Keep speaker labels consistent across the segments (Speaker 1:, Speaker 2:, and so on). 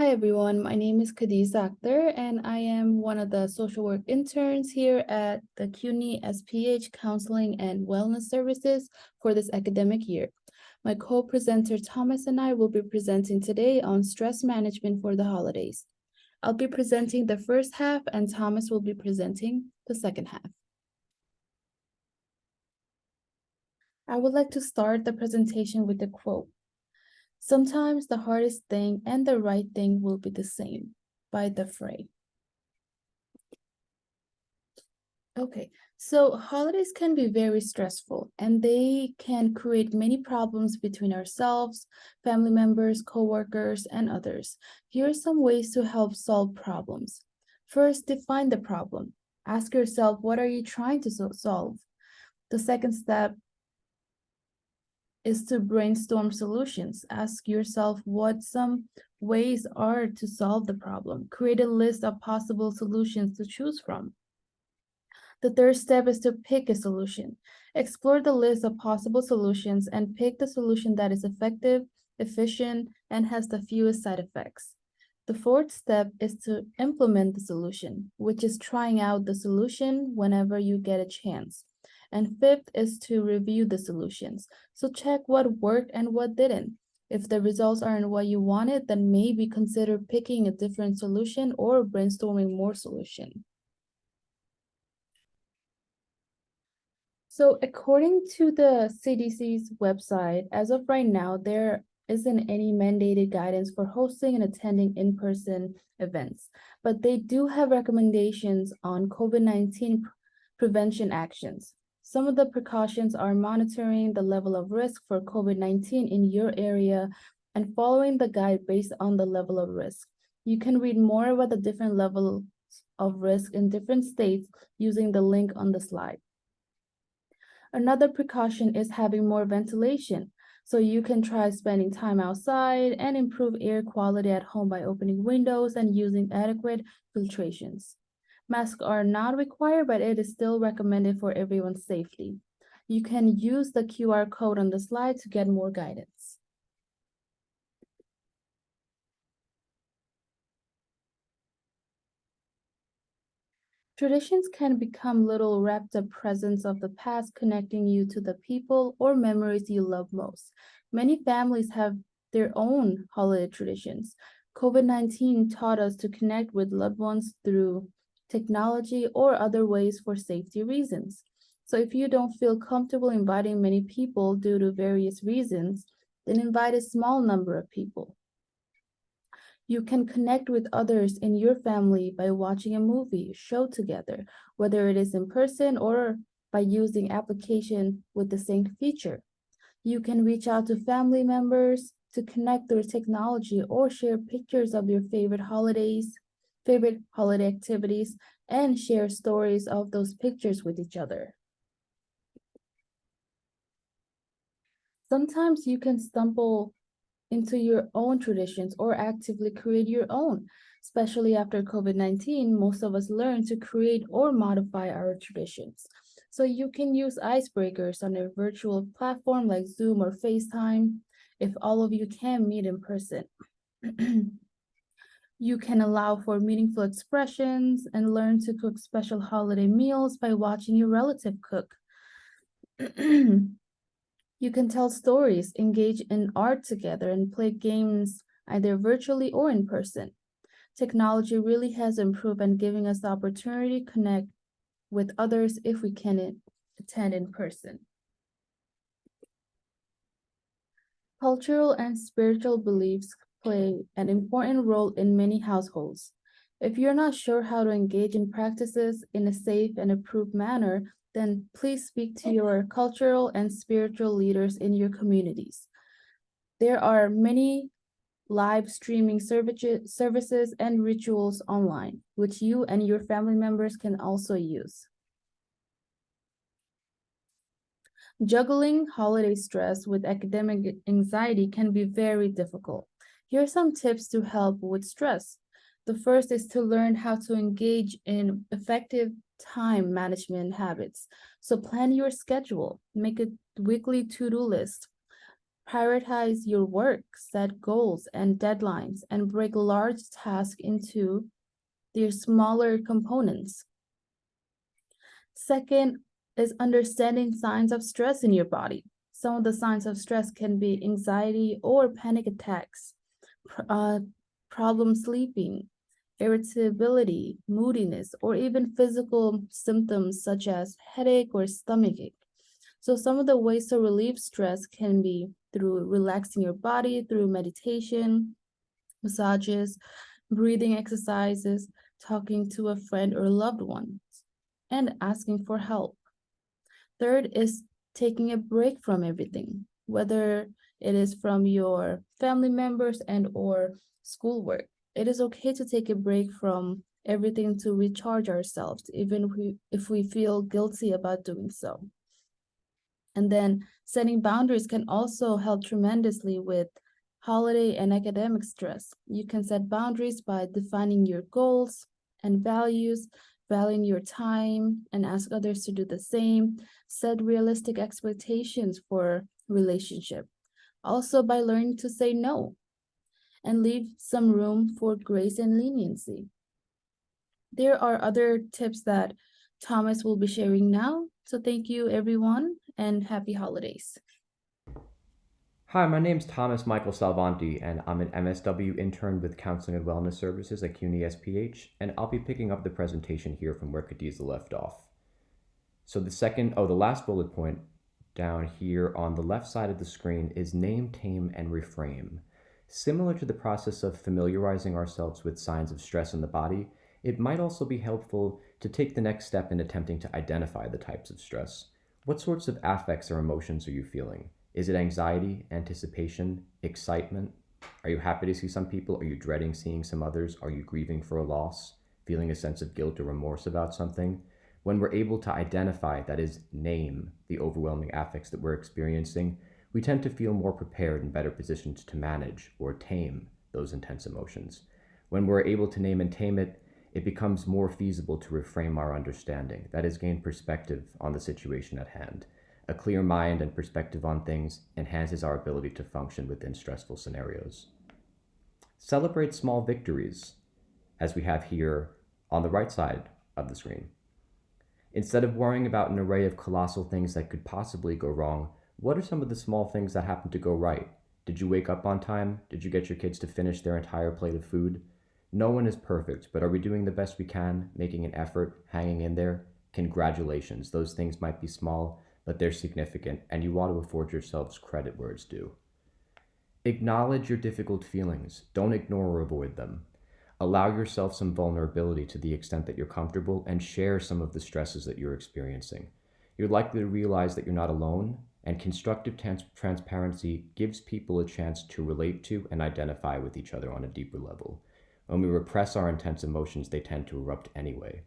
Speaker 1: Hi everyone, my name is Khadiza Akter and I am one of the social work interns here at the CUNY SPH Counseling and Wellness Services for this academic year. My co-presenter Thomas and I will be presenting today on stress management for the holidays. I'll be presenting the first half and Thomas will be presenting the second half. I would like to start the presentation with a quote. Sometimes the hardest thing and the right thing will be the same, by the Fray. Okay, so holidays can be very stressful and they can create many problems between ourselves, family members, coworkers, and others. Here are some ways to help solve problems. First, define the problem. Ask yourself, what are you trying to solve? The second step is to brainstorm solutions. Ask yourself what some ways are to solve the problem. Create a list of possible solutions to choose from. The third step is to pick a solution. Explore the list of possible solutions and pick the solution that is effective, efficient, and has the fewest side effects. The fourth step is to implement the solution, which is trying out the solution whenever you get a chance. And fifth is to review the solutions. So check what worked and what didn't. If the results aren't what you wanted, then maybe consider picking a different solution or brainstorming more solutions. So according to the CDC's website, as of right now, there isn't any mandated guidance for hosting and attending in-person events, but they do have recommendations on COVID-19 prevention actions. Some of the precautions are monitoring the level of risk for COVID-19 in your area and following the guide based on the level of risk. You can read more about the different levels of risk in different states using the link on the slide. Another precaution is having more ventilation. So you can try spending time outside and improve air quality at home by opening windows and using adequate filtrations. Masks are not required, but it is still recommended for everyone's safety. You can use the QR code on the slide to get more guidance. Traditions can become little wrapped up presents of the past, connecting you to the people or memories you love most. Many families have their own holiday traditions. COVID-19 taught us to connect with loved ones through technology or other ways for safety reasons. So if you don't feel comfortable inviting many people due to various reasons, then invite a small number of people. You can connect with others in your family by watching a movie, show together, whether it is in person or by using application with the same feature. You can reach out to family members to connect through technology or share pictures of your favorite holiday activities, and share stories of those pictures with each other. Sometimes you can stumble into your own traditions or actively create your own. Especially after COVID-19, most of us learn to create or modify our traditions. So you can use icebreakers on a virtual platform like Zoom or FaceTime if all of you can meet in person. You can allow for meaningful expressions and learn to cook special holiday meals by watching your relative cook. You can tell stories, engage in art together, and play games either virtually or in person. Technology really has improved and giving us the opportunity to connect with others if we can attend in person. Cultural and spiritual beliefs play an important role in many households. If you're not sure how to engage in practices in a safe and approved manner, then please speak to your cultural and spiritual leaders in your communities. There are many live streaming services and rituals online, which you and your family members can also use. Juggling holiday stress with academic anxiety can be very difficult. Here are some tips to help with stress. The first is to learn how to engage in effective time management habits. So plan your schedule, make a weekly to-do list. Prioritize your work, set goals and deadlines, and break large tasks into their smaller components. Second is understanding signs of stress in your body. Some of the signs of stress can be anxiety or panic attacks, problem sleeping, irritability, moodiness, or even physical symptoms such as headache or stomachache. So, some of the ways to relieve stress can be through relaxing your body, through meditation, massages, breathing exercises, talking to a friend or loved one, and asking for help. Third is taking a break from everything, whether it is from your family members and or schoolwork. It is okay to take a break from everything to recharge ourselves, even if we feel guilty about doing so. And then setting boundaries can also help tremendously with holiday and academic stress. You can set boundaries by defining your goals and values, valuing your time, and ask others to do the same. Set realistic expectations for relationship. Also by learning to say no and leave some room for grace and leniency. There are other tips that Thomas will be sharing now. So thank you, everyone, and happy holidays.
Speaker 2: Hi, my name's Thomas Michael Salvanti, and I'm an MSW intern with Counseling and Wellness Services at CUNY SPH, and I'll be picking up the presentation here from where Khadiza left off. So the last bullet point down here on the left side of the screen is name, tame, and reframe. Similar to the process of familiarizing ourselves with signs of stress in the body, it might also be helpful to take the next step in attempting to identify the types of stress. What sorts of affects or emotions are you feeling? Is it anxiety, anticipation, excitement? Are you happy to see some people? Are you dreading seeing some others? Are you grieving for a loss? Feeling a sense of guilt or remorse about something? When we're able to identify, that is, name the overwhelming affects that we're experiencing, we tend to feel more prepared and better positioned to manage or tame those intense emotions. When we're able to name and tame it, it becomes more feasible to reframe our understanding, that is, gain perspective on the situation at hand. A clear mind and perspective on things enhances our ability to function within stressful scenarios. Celebrate small victories, as we have here on the right side of the screen. Instead of worrying about an array of colossal things that could possibly go wrong, what are some of the small things that happen to go right? Did you wake up on time? Did you get your kids to finish their entire plate of food? No one is perfect, but are we doing the best we can, making an effort, hanging in there? Congratulations. Those things might be small, but they're significant, and you want to afford yourselves credit where it's due. Acknowledge your difficult feelings. Don't ignore or avoid them. Allow yourself some vulnerability to the extent that you're comfortable and share some of the stresses that you're experiencing. You're likely to realize that you're not alone, and constructive transparency gives people a chance to relate to and identify with each other on a deeper level. When we repress our intense emotions, they tend to erupt anyway.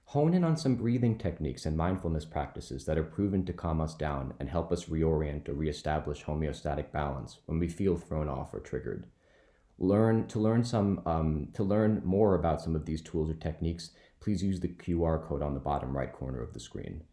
Speaker 2: Hone in on some breathing techniques and mindfulness practices that are proven to calm us down and help us reorient or reestablish homeostatic balance when we feel thrown off or triggered. To learn more about some of these tools or techniques, please use the QR code on the bottom right corner of the screen.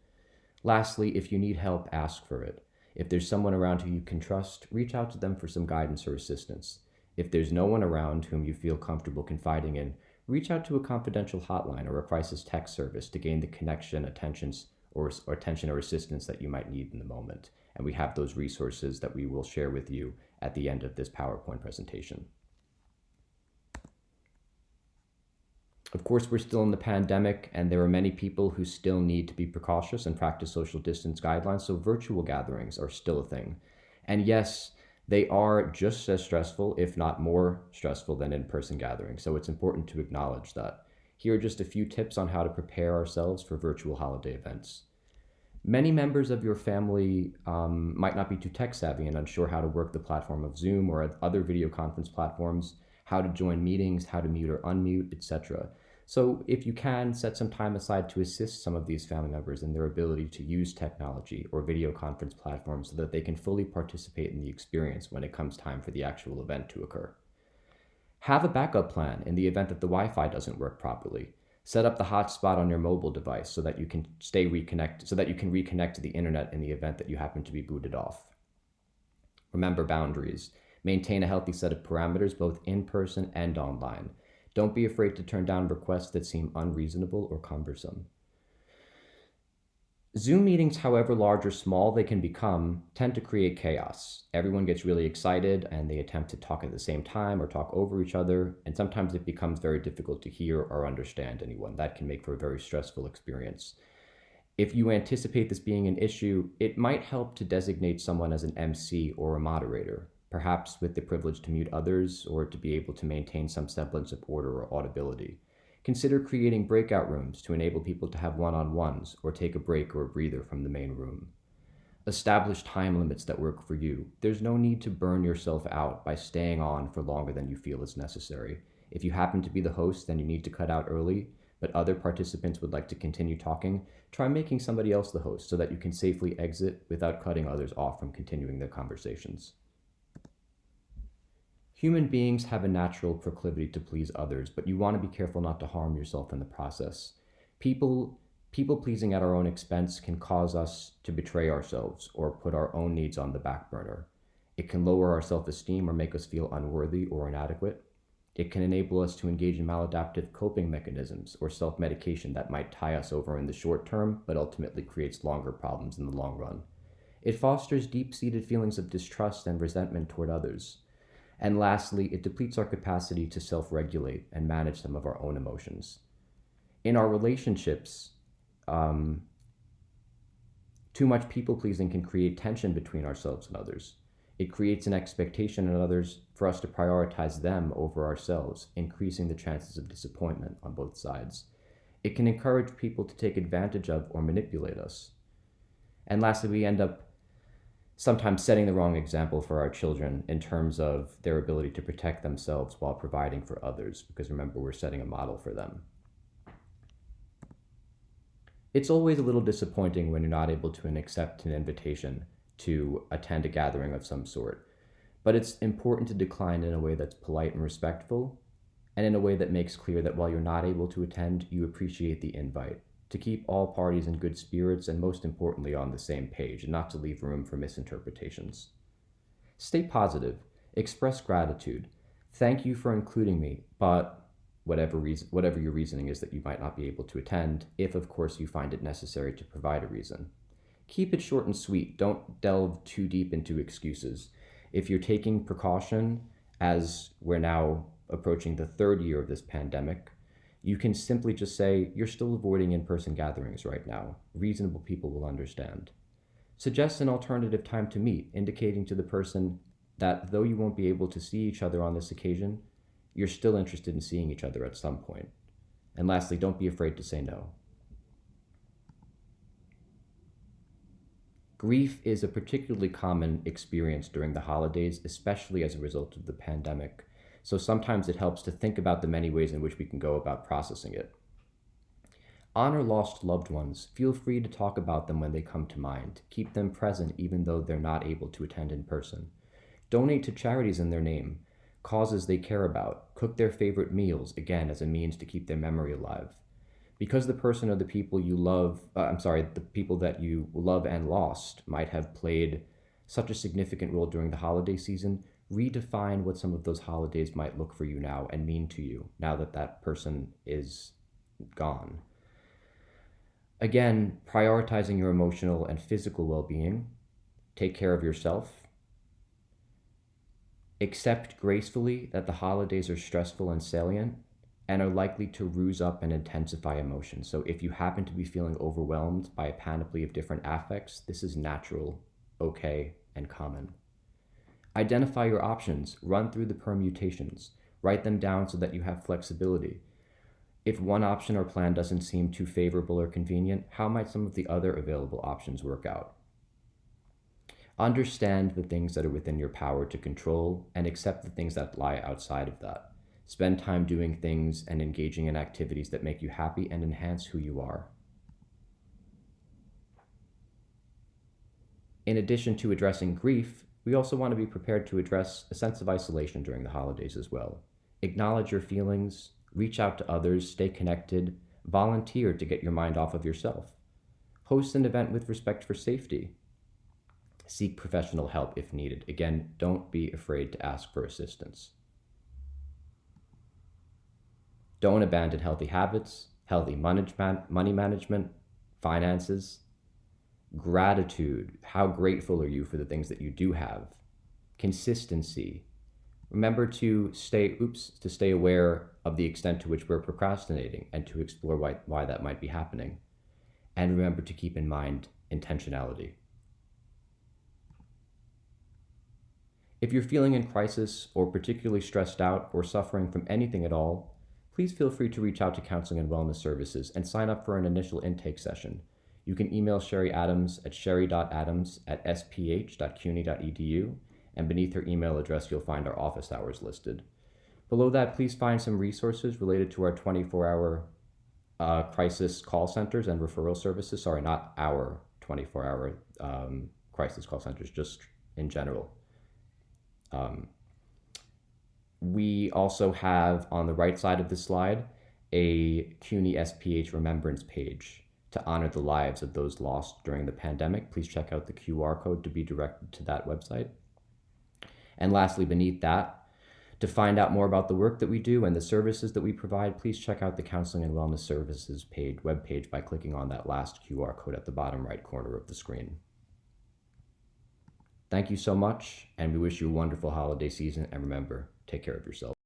Speaker 2: Lastly, if you need help, ask for it. If there's someone around who you can trust, reach out to them for some guidance or assistance. If there's no one around whom you feel comfortable confiding in, reach out to a confidential hotline or a crisis text service to gain the connection, attention, or assistance that you might need in the moment. And we have those resources that we will share with you at the end of this PowerPoint presentation. Of course, we're still in the pandemic, and there are many people who still need to be precautious and practice social distance guidelines, so virtual gatherings are still a thing. And yes, they are just as stressful, if not more stressful, than in person gatherings, so it's important to acknowledge that. Here are just a few tips on how to prepare ourselves for virtual holiday events. Many members of your family might not be too tech savvy and unsure how to work the platform of Zoom or other video conference platforms, how to join meetings, how to mute or unmute, etc. So, if you can, set some time aside to assist some of these family members in their ability to use technology or video conference platforms so that they can fully participate in the experience when it comes time for the actual event to occur. Have a backup plan in the event that the Wi-Fi doesn't work properly. Set up the hotspot on your mobile device so that you can reconnect to the internet in the event that you happen to be booted off. Remember boundaries. Maintain a healthy set of parameters both in person and online. Don't be afraid to turn down requests that seem unreasonable or cumbersome. Zoom meetings, however large or small they can become, tend to create chaos. Everyone gets really excited and they attempt to talk at the same time or talk over each other, and sometimes it becomes very difficult to hear or understand anyone. That can make for a very stressful experience. If you anticipate this being an issue, it might help to designate someone as an MC or a moderator, perhaps with the privilege to mute others or to be able to maintain some semblance of order or audibility. Consider creating breakout rooms to enable people to have one on ones or take a break or a breather from the main room. Establish time limits that work for you. There's no need to burn yourself out by staying on for longer than you feel is necessary. If you happen to be the host, then you need to cut out early, but other participants would like to continue talking, try making somebody else the host so that you can safely exit without cutting others off from continuing their conversations. Human beings have a natural proclivity to please others, but you want to be careful not to harm yourself in the process. People People pleasing at our own expense can cause us to betray ourselves or put our own needs on the back burner. It can lower our self-esteem or make us feel unworthy or inadequate. It can enable us to engage in maladaptive coping mechanisms or self-medication that might tie us over in the short term, but ultimately creates longer problems in the long run. It fosters deep-seated feelings of distrust and resentment toward others. And lastly, it depletes our capacity to self-regulate and manage some of our own emotions. In our relationships, um, too much people-pleasing can create tension between ourselves and others. It creates an expectation in others for us to prioritize them over ourselves, increasing the chances of disappointment on both sides. It can encourage people to take advantage of or manipulate us. And lastly, we end up sometimes setting the wrong example for our children in terms of their ability to protect themselves while providing for others, because remember, we're setting a model for them. It's always a little disappointing when you're not able to accept an invitation to attend a gathering of some sort, but it's important to decline in a way that's polite and respectful, and in a way that makes clear that while you're not able to attend, you appreciate the invite, to keep all parties in good spirits and most importantly on the same page, and not to leave room for misinterpretations. Stay positive, express gratitude, thank you for including me, but whatever your reasoning is that you might not be able to attend, if of course you find it necessary to provide a reason. Keep it short and sweet. Don't delve too deep into excuses. If you're taking precaution, as we're now approaching the third year of this pandemic, you can simply just say you're still avoiding in-person gatherings right now. Reasonable people will understand. Suggest an alternative time to meet, indicating to the person that though you won't be able to see each other on this occasion, you're still interested in seeing each other at some point. And lastly, don't be afraid to say no. Grief is a particularly common experience during the holidays, especially as a result of the pandemic. So sometimes it helps to think about the many ways in which we can go about processing it. Honor lost loved ones. Feel free to talk about them when they come to mind. Keep them present even though they're not able to attend in person. Donate to charities in their name, causes they care about. Cook their favorite meals, again, as a means to keep their memory alive. Because the person or the people you love, the people that you love and lost might have played such a significant role during the holiday season, redefine what some of those holidays might look for you now and mean to you now that that person is gone. Again, prioritizing your emotional and physical well-being. Take care of yourself. Accept gracefully that the holidays are stressful and salient and are likely to ruse up and intensify emotions. So if you happen to be feeling overwhelmed by a panoply of different affects, this is natural, okay, and common. Identify your options, run through the permutations, write them down so that you have flexibility. If one option or plan doesn't seem too favorable or convenient, how might some of the other available options work out? Understand the things that are within your power to control and accept the things that lie outside of that. Spend time doing things and engaging in activities that make you happy and enhance who you are. In addition to addressing grief, we also want to be prepared to address a sense of isolation during the holidays as well. Acknowledge your feelings, reach out to others, stay connected, volunteer to get your mind off of yourself. Host an event with respect for safety. Seek professional help if needed. Again, don't be afraid to ask for assistance. Don't abandon healthy habits, healthy money management, finances, gratitude. How grateful are you for the things that you do have? Consistency. Remember to stay aware of the extent to which we're procrastinating and to explore why that might be happening. And remember to keep in mind intentionality. If you're feeling in crisis or particularly stressed out or suffering from anything at all, please feel free to reach out to Counseling and Wellness Services and sign up for an initial intake session. You can email Sherry Adams at sherry.adams@sph.cuny.edu, and beneath her email address, you'll find our office hours listed. Below that, please find some resources related to our 24-hour crisis call centers and referral services. Sorry, not our 24-hour crisis call centers, just in general. We also have on the right side of the slide a CUNY SPH remembrance page to honor the lives of those lost during the pandemic. Please check out the QR code to be directed to that website. And lastly, beneath that, to find out more about the work that we do and the services that we provide, please check out the Counseling and Wellness Services webpage by clicking on that last QR code at the bottom right corner of the screen. Thank you so much, and we wish you a wonderful holiday season, and remember, take care of yourself.